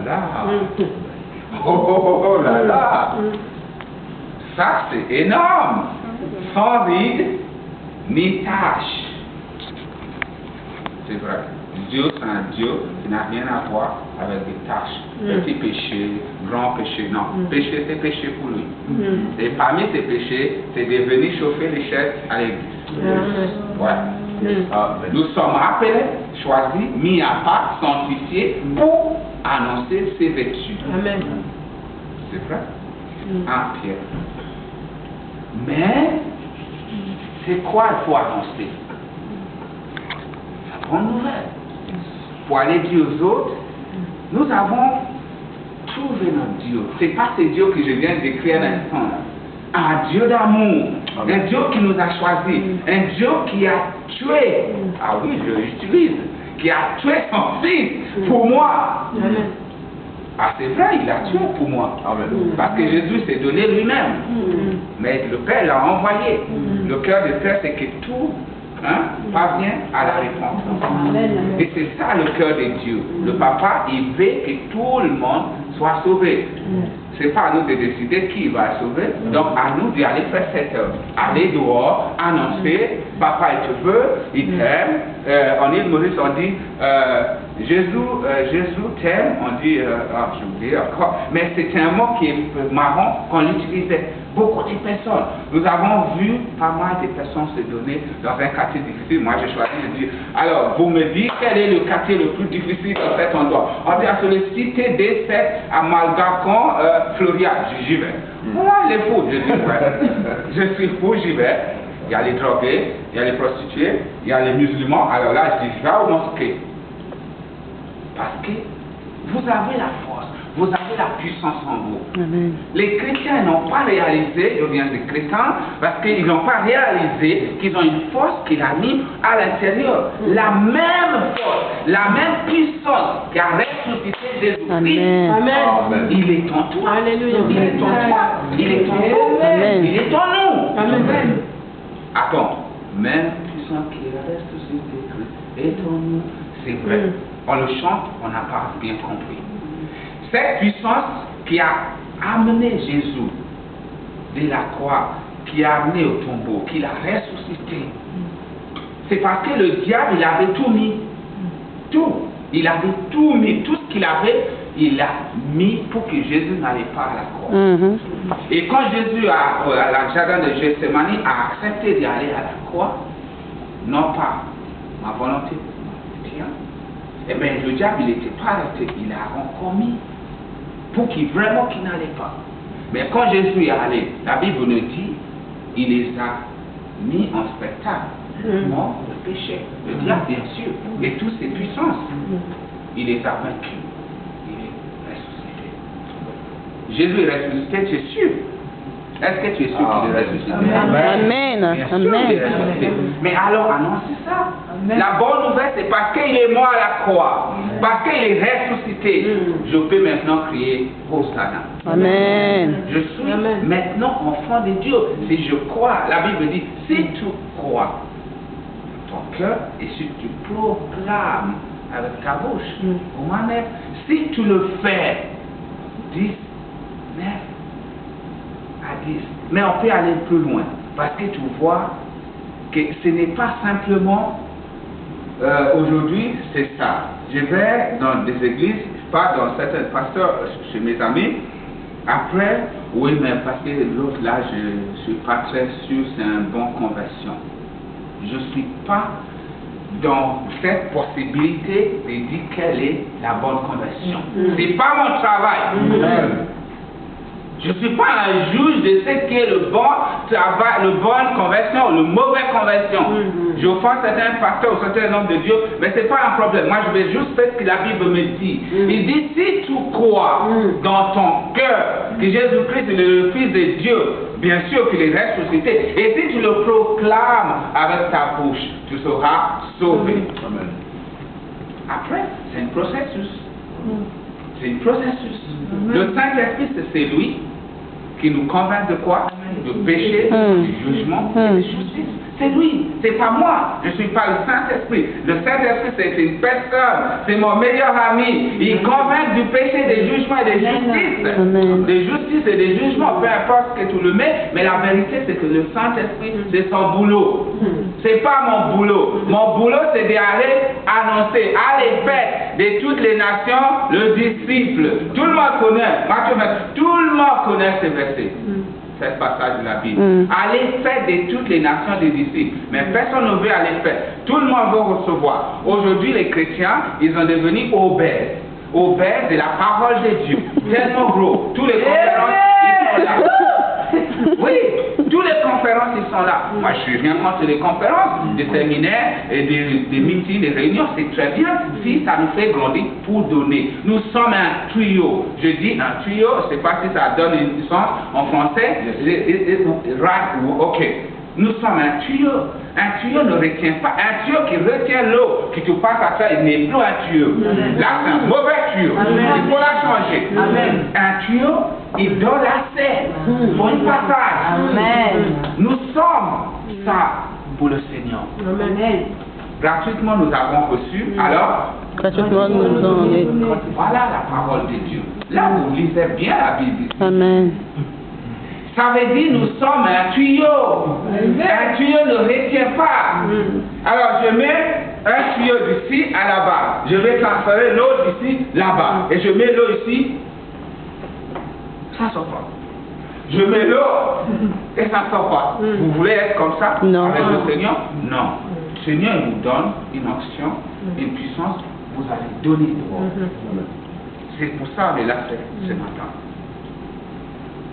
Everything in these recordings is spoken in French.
là. Oh là là. Ça, c'est énorme. Sans ride ni tâche. C'est vrai. Dieu, c'est un Dieu qui n'a rien à voir avec des tâches. Petit péché, grand péché. Non, péché, c'est péché pour lui. Et parmi ces péchés, c'est de venir chauffer les chaises à l'église. Ouais. Nous sommes appelés, choisis, mis à part, sanctifiés pour annoncer ses vertus. Amen. C'est vrai? Un Pierre. Mais, c'est quoi il faut annoncer? La bonne nouvelle. Pour aller dire aux autres, nous avons trouvé notre Dieu. C'est pas ce Dieu que je viens d'écrire à l'instant. Un Dieu d'amour, un Dieu qui nous a choisis, un Dieu qui a tué, ah oui, je l'utilise, qui a tué son fils pour moi. Ah, c'est vrai, il a tué pour moi. Parce que Jésus s'est donné lui-même. Mais le Père l'a envoyé. Le cœur de Père, c'est que tout parvient à la repentance. Et c'est ça le cœur de Dieu. Le Papa, il veut que tout le monde soit sauvé. C'est pas à nous de décider qui va sauver. Donc à nous d'y aller faire cette œuvre. Aller dehors, annoncer, papa il te veut, il t'aime. En île Maurice on dit Jésus t'aime, on dit je dis encore, mais c'est un mot qui est marrant qu'on l'utilisait. Beaucoup de personnes. Nous avons vu pas mal de personnes se donner dans un quartier difficile. Moi, j'ai choisi de dire, alors, vous me dites quel est le quartier le plus difficile dans cet endroit. On dit à sur le cité D7 à Malgacon, Floria. J'y vais. Voilà les fous. Je dis, ouais. Je suis fou, j'y vais. Il y a les drogués, il y a les prostituées, il y a les musulmans. Alors là, je dis, je vais au mosquée. Parce que vous avez la force. Vous avez la puissance en vous. Amen. Les chrétiens n'ont pas réalisé, je viens des chrétiens, parce qu'ils n'ont pas réalisé qu'ils ont une force qu'il a mis à l'intérieur. La même force, la même puissance qui a ressuscité Jésus-Christ. Amen. Il est en toi. Alléluia. Il est en toi. Il est en nous. Amen. Il est en nous. Amen. Attends, même puissance qui a ressuscité Christ est en nous. C'est vrai. On le chante, on n'a pas bien compris. Cette puissance qui a amené Jésus de la croix, qui a amené au tombeau, qui l'a ressuscité, c'est parce que le diable, il avait tout mis. Tout. Il avait tout mis. Tout ce qu'il avait, il l'a mis pour que Jésus n'allait pas à la croix. Et quand Jésus, à la jardin de Gethsémani, a accepté d'aller à la croix, non pas ma volonté, tiens, eh bien le diable, il n'était pas resté. Il a encore mis. Pour qu'il n'allait pas. Mais quand Jésus est allé, la Bible nous dit, il les a mis en spectacle. Mort, le péché, le diable bien sûr, et toutes ses puissances. Il les a vaincus. Il est ressuscité. Jésus est ressuscité, tu es sûr? Est-ce que tu es sûr qu'il est ressuscité? Amen. Bien sûr, il est ressuscité. Mais alors annoncez ça. La bonne nouvelle, c'est parce qu'il est mort à la croix, parce qu'il est ressuscité. Je peux maintenant crier Hosanna. Amen. Je suis maintenant enfant de Dieu. Si je crois, la Bible dit, si tu crois ton cœur et si tu proclames avec ta bouche, Romains 9, si tu le fais, 10, 9 à 10. Mais on peut aller plus loin, parce que tu vois que ce n'est pas simplement aujourd'hui, c'est ça. Je vais dans des églises, pas dans certains pasteurs, chez mes amis. Après, oui, mais parce que l'autre là, je ne suis pas très sûr, c'est une bonne conversion. Je ne suis pas dans cette possibilité de dire quelle est la bonne conversion. Ce n'est pas mon travail. Je ne suis pas un juge de ce qui est le bon travail, le bonne conversion, le mauvais conversion. Je offense certains pasteurs ou certains hommes de Dieu, mais ce n'est pas un problème. Moi, je vais juste faire ce que la Bible me dit. Il dit, si tu crois dans ton cœur que Jésus-Christ est le Fils de Dieu, bien sûr qu'il est ressuscité, et si tu le proclames avec ta bouche, tu seras sauvé. Amen. Après, c'est un processus. C'est un processus. Le Saint-Esprit, c'est lui qui nous convainc de quoi? De péché, du jugement et de justice. C'est lui, c'est pas moi. Je ne suis pas le Saint-Esprit. Le Saint-Esprit, c'est une personne. C'est mon meilleur ami. Il convainc du péché, des jugements et des justices. Amen. Des justices et des jugements, peu importe ce que tu le mets, mais la vérité c'est que le Saint-Esprit, c'est son boulot. C'est pas mon boulot. Mon boulot c'est d'aller annoncer, allez faites de toutes les nations le disciple. Tout le monde connaît, Matthieu 20, tout le monde connaît ces versets. C'est passage de la Bible. Allez faire de toutes les nations des disciples. Mais personne ne veut aller faire. Tout le monde veut recevoir. Aujourd'hui, les chrétiens, ils sont devenus obèses. Obèses de la parole de Dieu. Tellement gros. Tous les conférences, ils sont là. Oui, toutes les conférences, ils sont là. Moi, je suis rien contre les conférences, des séminaires, et des meetings, des réunions, c'est très bien si ça nous fait grandir pour donner. Nous sommes un trio. Je dis un trio, je ne sais pas si ça donne une sens en français. Ok. Nous sommes un tuyau. Un tuyau ne retient pas. Un tuyau qui retient l'eau, qui te passe à toi, il n'est plus un tuyau. Là, c'est un mauvais tuyau. Il faut la changer. Un tuyau, il donne l'accès pour un passage. Nous sommes ça pour le Seigneur. Gratuitement, nous avons reçu. Alors, Gratuitement, nous avons. voilà la parole de Dieu. Là, vous lisez bien la Bible. Amen. Ça veut dire nous sommes un tuyau. Un tuyau ne retient pas. Alors je mets un tuyau d'ici à là-bas. Je vais transférer l'eau d'ici là-bas. Et je mets l'eau ici. Ça sort pas. Je mets l'eau et ça sort pas. Vous voulez être comme ça Non. avec le Seigneur? Non. Le Seigneur il vous donne une onction, une puissance. Vous allez donner droit. C'est pour ça qu'on est là ce matin.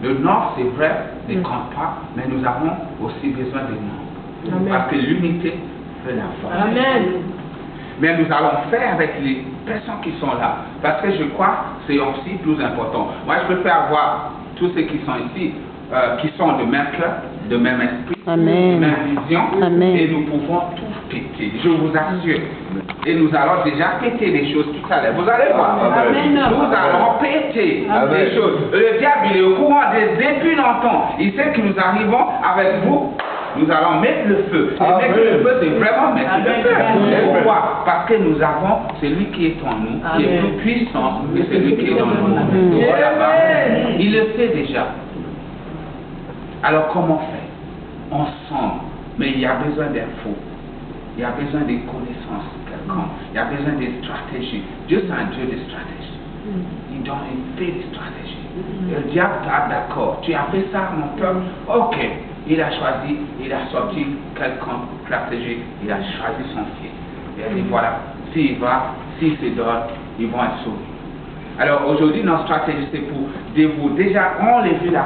Le Nord, c'est vrai, ne compte pas, mais nous avons aussi besoin des nombres. Parce que l'unité fait la force. Amen. Mais nous allons faire avec les personnes qui sont là. Parce que je crois que c'est aussi plus important. Moi, je préfère avoir tous ceux qui sont ici, qui sont de même cœur, de même esprit, Amen. de même vision. Amen. Et nous pouvons tout péter, je vous assure. Et nous allons déjà péter des choses tout à l'heure. Vous allez voir. Amen. Nous allons péter Amen. des choses. Le diable, il est au courant depuis longtemps. Il sait que nous arrivons avec vous. Nous allons mettre le feu. Et mettre le feu, c'est vraiment mettre le feu. Et pourquoi? Parce que nous avons celui qui est en nous, qui est plus puissant que celui qui est dans nous. Et là-bas, il le sait déjà. Alors comment faire? Ensemble. Mais il y a besoin d'infos. Il y a besoin de connaissances quelconques. Il y a besoin de stratégies. Dieu, c'est un Dieu de stratégie. Il donne une paix de stratégie. Le diable t'a d'accord. Tu as fait ça, mon peuple. Ok. Il a choisi, il a sorti quelconque stratégie. Il a choisi son fils. Et il dit voilà, s'il va, s'il se donne, ils vont être sauvés. Alors aujourd'hui, notre stratégie, c'est pour déjà, on l'a vu là.